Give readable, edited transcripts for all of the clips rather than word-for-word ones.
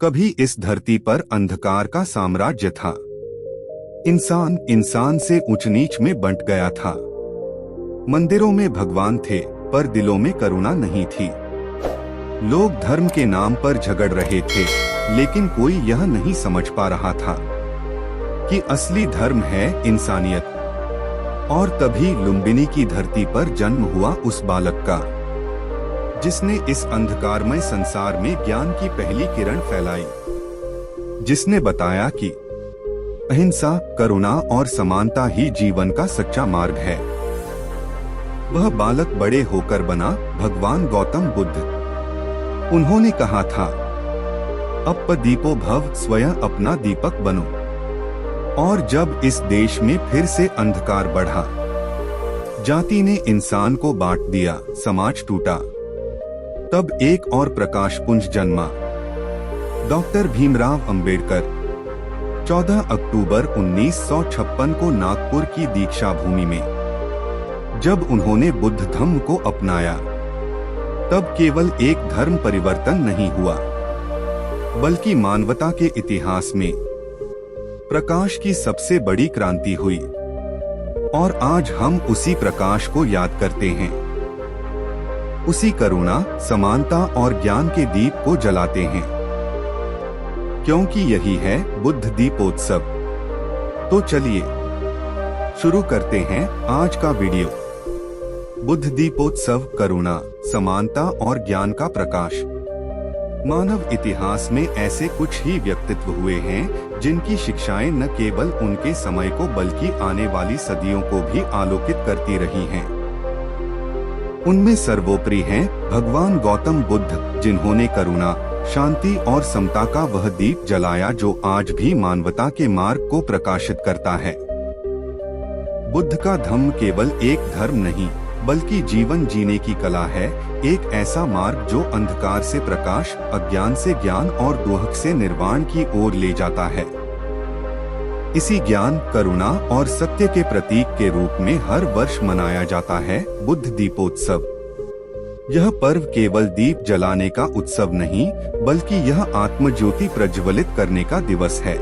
कभी इस धरती पर अंधकार का साम्राज्य था। इंसान इंसान से ऊंच नीच में बंट गया था। मंदिरों में भगवान थे पर दिलों में करुणा नहीं थी। लोग धर्म के नाम पर झगड़ रहे थे, लेकिन कोई यह नहीं समझ पा रहा था कि असली धर्म है इंसानियत। और तभी लुम्बिनी की धरती पर जन्म हुआ उस बालक का, जिसने इस अंधकारमय संसार में ज्ञान की पहली किरण फैलाई, जिसने बताया कि अहिंसा, करुणा और समानता ही जीवन का सच्चा मार्ग है। वह बालक बड़े होकर बना भगवान गौतम बुद्ध। उन्होंने कहा था, अब दीपो भव, स्वयं अपना दीपक बनो। और जब इस देश में फिर से अंधकार बढ़ा, जाति ने इंसान को बांट दिया, समाज टूटा, तब एक और प्रकाश पुंज जन्मा, डॉक्टर भीमराव अंबेडकर। 14 अक्टूबर 1956 को नागपुर की दीक्षा भूमि में जब उन्होंने बुद्ध धम्म को अपनाया, तब केवल एक धर्म परिवर्तन नहीं हुआ, बल्कि मानवता के इतिहास में प्रकाश की सबसे बड़ी क्रांति हुई। और आज हम उसी प्रकाश को याद करते हैं, उसी करुणा, समानता और ज्ञान के दीप को जलाते हैं, क्योंकि यही है बुद्ध दीपोत्सव। तो चलिए शुरू करते हैं आज का वीडियो। बुद्ध दीपोत्सव, करुणा, समानता और ज्ञान का प्रकाश। मानव इतिहास में ऐसे कुछ ही व्यक्तित्व हुए हैं जिनकी शिक्षाएं न केवल उनके समय को बल्कि आने वाली सदियों को भी आलोकित करती रही हैं। उनमें सर्वोपरि हैं भगवान गौतम बुद्ध, जिन्होंने करुणा, शांति और समता का वह दीप जलाया जो आज भी मानवता के मार्ग को प्रकाशित करता है। बुद्ध का धम्म केवल एक धर्म नहीं, बल्कि जीवन जीने की कला है, एक ऐसा मार्ग जो अंधकार से प्रकाश, अज्ञान से ज्ञान और दुख से निर्वाण की ओर ले जाता है। इसी ज्ञान, करुणा और सत्य के प्रतीक के रूप में हर वर्ष मनाया जाता है बुद्ध दीपोत्सव। यह पर्व केवल दीप जलाने का उत्सव नहीं, बल्कि यह आत्मज्योति प्रज्वलित करने का दिवस है।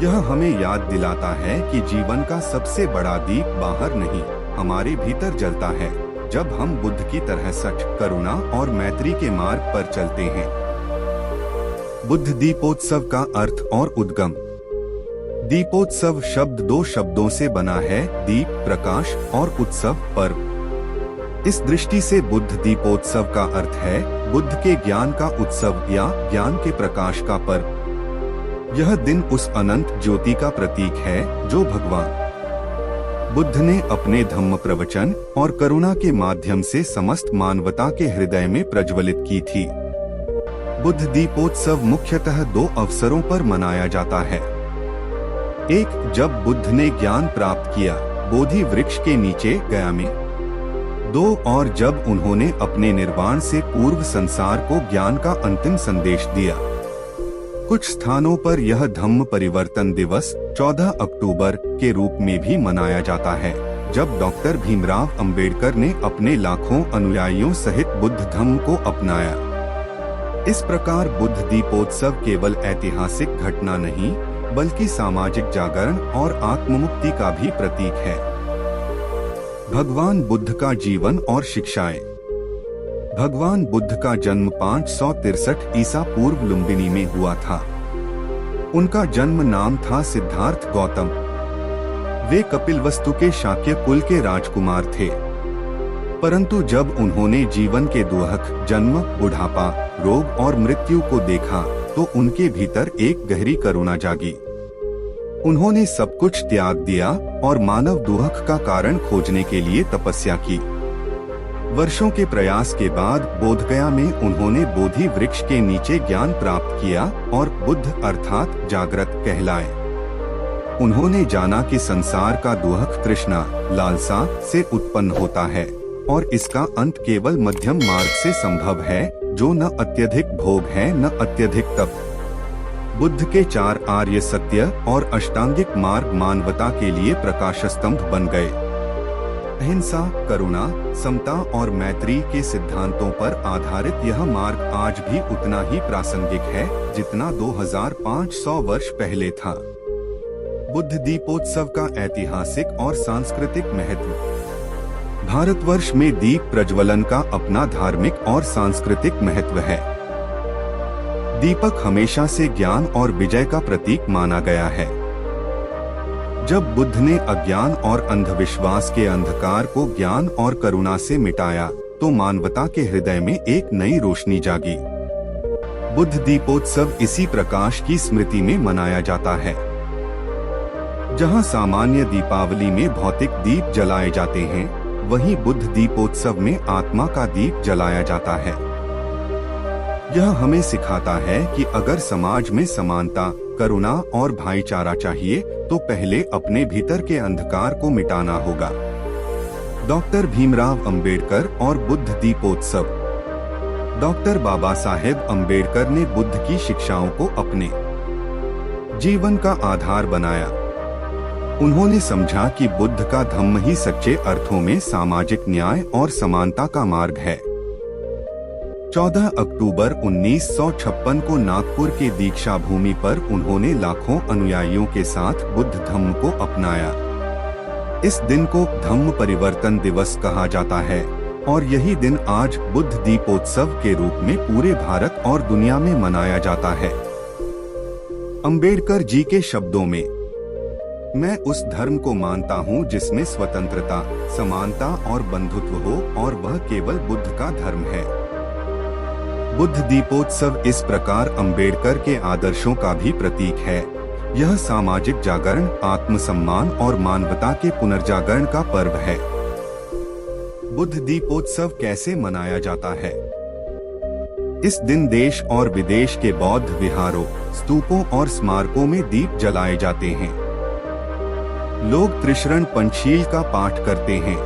यह हमें याद दिलाता है कि जीवन का सबसे बड़ा दीप बाहर नहीं, हमारे भीतर जलता है, जब हम बुद्ध की तरह सच, करुणा और मैत्री के मार्ग पर चलते हैं। बुद्ध दीपोत्सव का अर्थ और उद्गम। दीपोत्सव शब्द दो शब्दों से बना है, दीप प्रकाश और उत्सव पर्व। इस दृष्टि से बुद्ध दीपोत्सव का अर्थ है बुद्ध के ज्ञान का उत्सव या ज्ञान के प्रकाश का पर्व। यह दिन उस अनंत ज्योति का प्रतीक है जो भगवान बुद्ध ने अपने धम्म प्रवचन और करुणा के माध्यम से समस्त मानवता के हृदय में प्रज्वलित की थी। बुद्ध दीपोत्सव मुख्यतः दो अवसरों पर मनाया जाता है। एक, जब बुद्ध ने ज्ञान प्राप्त किया, बोधि वृक्ष के नीचे गया में। दो, और जब उन्होंने अपने निर्वाण से पूर्व संसार को ज्ञान का अंतिम संदेश दिया। कुछ स्थानों पर यह धम्म परिवर्तन दिवस 14 अक्टूबर के रूप में भी मनाया जाता है, जब डॉक्टर भीमराव अंबेडकर ने अपने लाखों अनुयायियों सहित बुद्ध धम्म को अपनाया। इस प्रकार बुद्ध दीपोत्सव केवल ऐतिहासिक घटना नहीं, बल्कि सामाजिक जागरण और आत्ममुक्ति का भी प्रतीक है। भगवान बुद्ध का जीवन और शिक्षाएं। भगवान बुद्ध का जन्म 563 ईसा पूर्व लुम्बिनी में हुआ था। उनका जन्म नाम था सिद्धार्थ गौतम। वे कपिलवस्तु के शाक्य कुल के राजकुमार थे। परंतु जब उन्होंने जीवन के दुख, जन्म, बुढ़ापा, रोग और मृत्यु को देखा, तो उनके भीतर एक गहरी करुणा जागी। उन्होंने सब कुछ त्याग दिया और मानव दुख का कारण खोजने के लिए तपस्या की। वर्षों के प्रयास के बाद बोधगया में उन्होंने बोधि वृक्ष के नीचे ज्ञान प्राप्त किया और बुद्ध अर्थात जागृत कहलाए। उन्होंने जाना कि संसार का दुख तृष्णा, लालसा से उत्पन्न होता है और इसका अंत केवल मध्यम मार्ग से संभव है, जो न अत्यधिक भोग है न अत्यधिक तप। बुद्ध के 4 आर्य सत्य और अष्टांगिक मार्ग मानवता के लिए प्रकाश स्तंभ बन गए। अहिंसा, करुणा, समता और मैत्री के सिद्धांतों पर आधारित यह मार्ग आज भी उतना ही प्रासंगिक है जितना 2500 वर्ष पहले था। बुद्ध दीपोत्सव का ऐतिहासिक और सांस्कृतिक महत्व। भारतवर्ष में दीप प्रज्वलन का अपना धार्मिक और सांस्कृतिक महत्व है। दीपक हमेशा से ज्ञान और विजय का प्रतीक माना गया है। जब बुद्ध ने अज्ञान और अंधविश्वास के अंधकार को ज्ञान और करुणा से मिटाया, तो मानवता के हृदय में एक नई रोशनी जागी। बुद्ध दीपोत्सव इसी प्रकाश की स्मृति में मनाया जाता है। जहां सामान्य दीपावली में भौतिक दीप जलाए जाते हैं, वहीं बुद्ध दीपोत्सव में आत्मा का दीप जलाया जाता है। यह हमें सिखाता है कि अगर समाज में समानता, करुणा और भाईचारा चाहिए, तो पहले अपने भीतर के अंधकार को मिटाना होगा। डॉक्टर भीमराव अंबेडकर और बुद्ध दीपोत्सव। डॉक्टर बाबा साहेब अंबेडकर ने बुद्ध की शिक्षाओं को अपने जीवन का आधार बनाया। उन्होंने समझा कि बुद्ध का धम्म ही सच्चे अर्थों में सामाजिक न्याय और समानता का मार्ग है। 14 अक्टूबर 1956 को नागपुर के दीक्षा भूमि पर उन्होंने लाखों अनुयायियों के साथ बुद्ध धम्म को अपनाया। इस दिन को धम्म परिवर्तन दिवस कहा जाता है और यही दिन आज बुद्ध दीपोत्सव के रूप में पूरे भारत और दुनिया में मनाया जाता है। अंबेडकर जी के शब्दों में, मैं उस धर्म को मानता हूँ जिसमें स्वतंत्रता, समानता और बंधुत्व हो, और वह केवल बुद्ध का धर्म है। बुद्ध दीपोत्सव इस प्रकार अंबेडकर के आदर्शों का भी प्रतीक है। यह सामाजिक जागरण, आत्मसम्मान और मानवता के पुनर्जागरण का पर्व है। बुद्ध दीपोत्सव कैसे मनाया जाता है? इस दिन देश और विदेश के बौद्ध विहारों, स्तूपों और स्मारकों में दीप जलाए जाते हैं। लोग त्रिशरण पंचशील का पाठ करते हैं।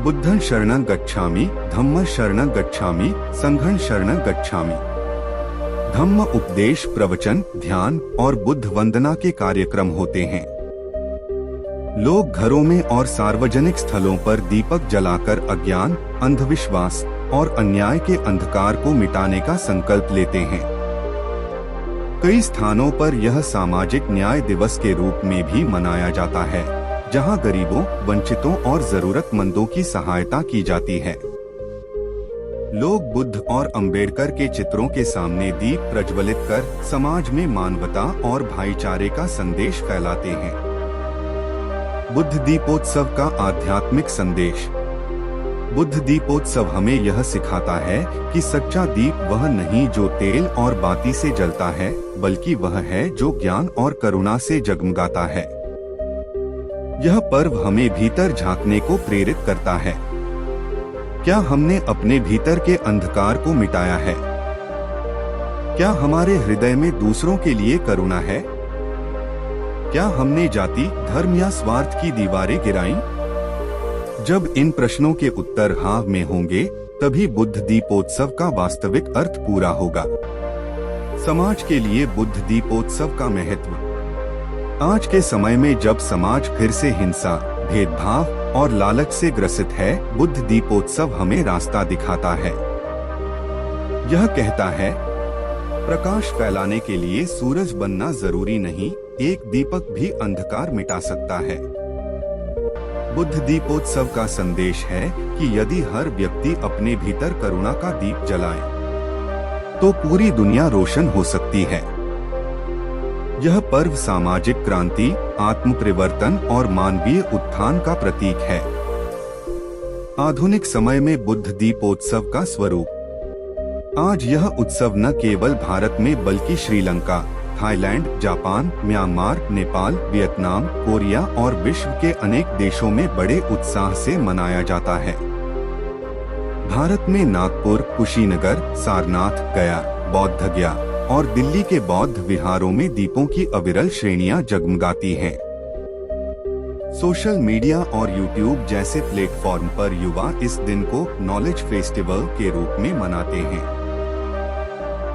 बुद्धं शरणं गच्छामि, धम्मं शरणं गच्छामि, संघं शरणं गच्छामि। धम्म उपदेश, प्रवचन, ध्यान और बुद्ध वंदना के कार्यक्रम होते हैं। लोग घरों में और सार्वजनिक स्थलों पर दीपक जलाकर अज्ञान, अंधविश्वास और अन्याय के अंधकार को मिटाने का संकल्प लेते हैं। कई स्थानों पर यह सामाजिक न्याय दिवस के रूप में भी मनाया जाता है, जहां गरीबों, वंचितों और जरूरतमंदों की सहायता की जाती है। लोग बुद्ध और अंबेडकर के चित्रों के सामने दीप प्रज्वलित कर समाज में मानवता और भाईचारे का संदेश फैलाते हैं। बुद्ध दीपोत्सव का आध्यात्मिक संदेश। बुद्ध दीपोत्सव हमें यह सिखाता है कि सच्चा दीप वह नहीं जो तेल और बाती से जलता है, बल्कि वह है जो ज्ञान और करुणा से जगमगाता है। यह पर्व हमें भीतर झांकने को प्रेरित करता है। क्या हमने अपने भीतर के अंधकार को मिटाया है? क्या हमारे हृदय में दूसरों के लिए करुणा है? क्या हमने जाति, धर्म या स्वार्थ की दीवारें गिराई? जब इन प्रश्नों के उत्तर हाँ में होंगे, तभी बुद्ध दीपोत्सव का वास्तविक अर्थ पूरा होगा। समाज के लिए बुद्ध दीपोत्सव का महत्व। आज के समय में जब समाज फिर से हिंसा, भेदभाव और लालच से ग्रसित है, बुद्ध दीपोत्सव हमें रास्ता दिखाता है। यह कहता है, प्रकाश फैलाने के लिए सूरज बनना जरूरी नहीं, एक दीपक भी अंधकार मिटा सकता है। बुद्ध दीपोत्सव का संदेश है कि यदि हर व्यक्ति अपने भीतर करुणा का दीप जलाए, तो पूरी दुनिया रोशन हो सकती है। यह पर्व सामाजिक क्रांति, आत्म परिवर्तन और मानवीय उत्थान का प्रतीक है। आधुनिक समय में बुद्ध दीपोत्सव का स्वरूप। आज यह उत्सव न केवल भारत में बल्कि Sri Lanka, Thailand, Japan, Myanmar, Nepal, Vietnam, Korea और विश्व के अनेक देशों में बड़े उत्साह से मनाया जाता है। भारत में नागपुर, कुशीनगर, सारनाथ, गया, बोधगया और दिल्ली के बौद्ध विहारों में दीपों की अविरल श्रेणियां जगमगाती हैं। सोशल मीडिया और यूट्यूब जैसे प्लेटफॉर्म पर युवा इस दिन को नॉलेज फेस्टिवल के रूप में मनाते हैं।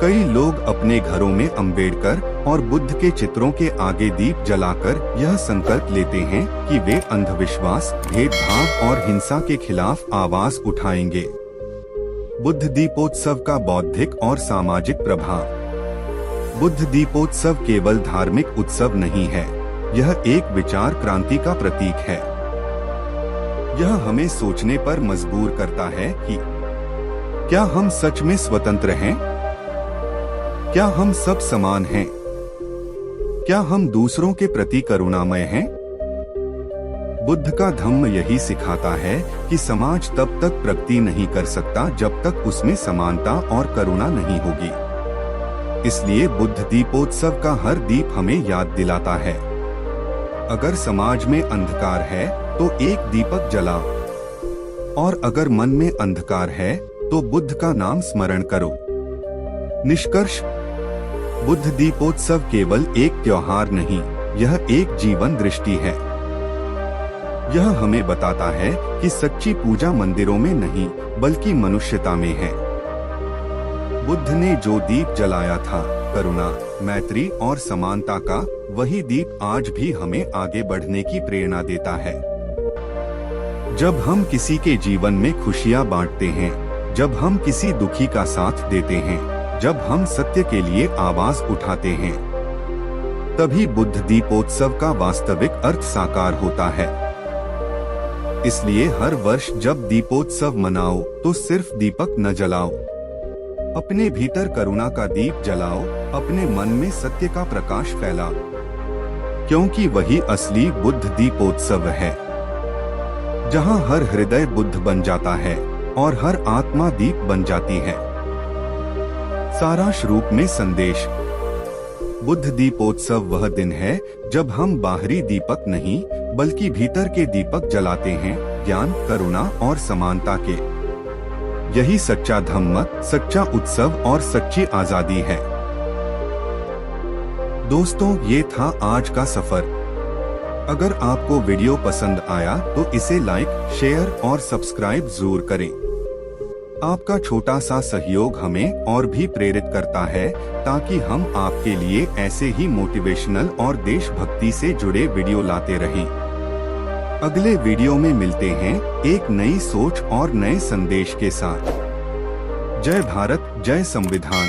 कई लोग अपने घरों में अंबेडकर और बुद्ध के चित्रों के आगे दीप जलाकर यह संकल्प लेते हैं कि वे अंधविश्वास, भेदभाव और हिंसा के खिलाफ आवाज उठाएंगे। बुद्ध दीपोत्सव का बौद्धिक और सामाजिक प्रभाव। बुद्ध दीपोत्सव केवल धार्मिक उत्सव नहीं है, यह एक विचार क्रांति का प्रतीक है। यह हमें सोचने पर मजबूर करता है कि क्या हम सच में स्वतंत्र हैं? क्या हम सब समान हैं? क्या हम दूसरों के प्रति करुणामय हैं? बुद्ध का धम्म यही सिखाता है कि समाज तब तक प्रगति नहीं कर सकता जब तक उसमें समानता और करुणा नहीं होगी। इसलिए बुद्ध दीपोत्सव का हर दीप हमें याद दिलाता है, अगर समाज में अंधकार है तो एक दीपक जलाओ, और अगर मन में अंधकार है तो बुद्ध का नाम स्मरण करो। निष्कर्ष, बुद्ध दीपोत्सव केवल एक त्योहार नहीं, यह एक जीवन दृष्टि है। यह हमें बताता है कि सच्ची पूजा मंदिरों में नहीं बल्कि मनुष्यता में है। बुद्ध ने जो दीप जलाया था, करुणा, मैत्री और समानता का, वही दीप आज भी हमें आगे बढ़ने की प्रेरणा देता है। जब हम किसी के जीवन में खुशियां बांटते हैं, जब हम किसी दुखी का साथ देते हैं, जब हम सत्य के लिए आवाज उठाते हैं, तभी बुद्ध दीपोत्सव का वास्तविक अर्थ साकार होता है। इसलिए हर वर्ष जब दीपोत्सव मनाओ तो सिर्फ दीपक न जलाओ, अपने भीतर करुणा का दीप जलाओ, अपने मन में सत्य का प्रकाश फैलाओ, क्योंकि वही असली बुद्ध दीपोत्सव है, जहां हर हृदय बुद्ध बन जाता है और हर आत्मा दीप बन जाती है। सारांश रूप में संदेश। बुद्ध दीपोत्सव वह दिन है जब हम बाहरी दीपक नहीं बल्कि भीतर के दीपक जलाते हैं, ज्ञान, करुणा और समानता के। यही सच्चा धम्म, सच्चा उत्सव और सच्ची आजादी है। दोस्तों, ये था आज का सफर। अगर आपको वीडियो पसंद आया तो इसे लाइक, शेयर और सब्सक्राइब जरूर करें। आपका छोटा सा सहयोग हमें और भी प्रेरित करता है ताकि हम आपके लिए ऐसे ही मोटिवेशनल और देशभक्ति से जुड़े वीडियो लाते रहें। अगले वीडियो में मिलते हैं एक नई सोच और नए संदेश के साथ। जय भारत, जय संविधान।